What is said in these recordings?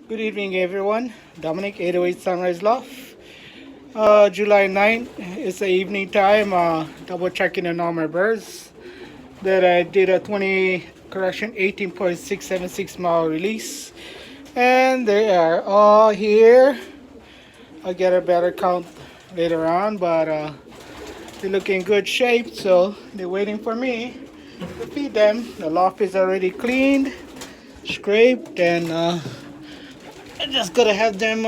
Good evening, everyone. Dominic, 808 Sunrise Loft. July 9th. It's the evening time. Double checking on all my birds. That I did a 18.676 mile release. And they are all here. I'll get a better count later on, but they look in good shape, so they're waiting for me to feed them. The loft is already cleaned, scraped, and I'm just gonna have them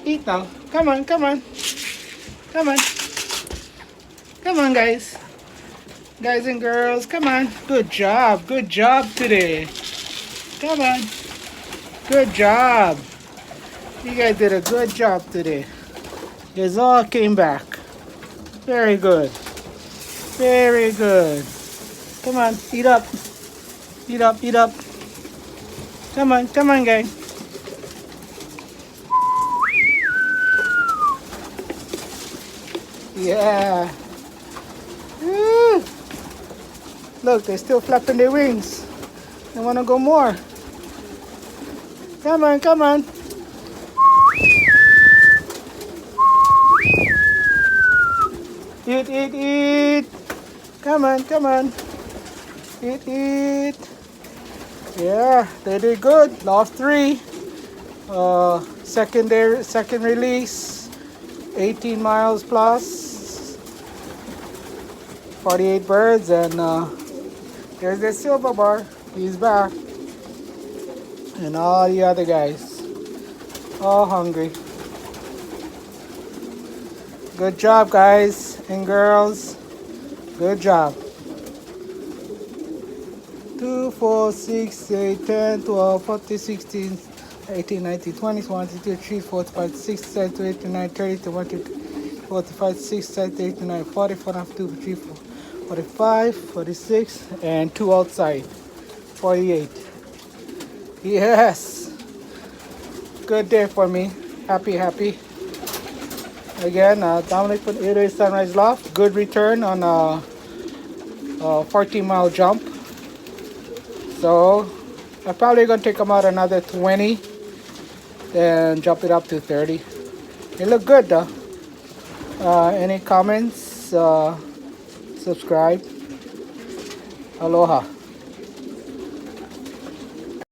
eat now. Come on, come on, come on, come on, guys. Guys and girls, come on. Good job today. Come on, good job. You guys did a good job today. You guys all came back. Very good, very good. Come on, eat up, eat up, eat up. Come on, guys. Yeah. Woo. Look, they're still flapping their wings. They want to go more. Come on, come on. Eat, eat, eat. Come on, come on. Eat, eat. Yeah, they did good. Lost 3. Second release. 18 miles plus. 48 birds, and there's the silver bar. He's back. And all the other guys. All hungry. Good job, guys and girls. Good job. 2, 4, 6, 8, 10, 12, 14, 16, 18, 19, 20, 21, 22, 23, 4, 5, 6, 7, 8, 9, 30, 31, 45, 6, 7, 8, 9, 40, 42, 43, 45, 46, and 2 outside. 48. Yes. Good day for me. Happy, happy. Again, Dominic from 808 Sunrise Loft. Good return on a 14-mile jump. So I'm probably going to take them out another 20. Then jump it up to 30. They look good though. Any comments? Subscribe. Aloha.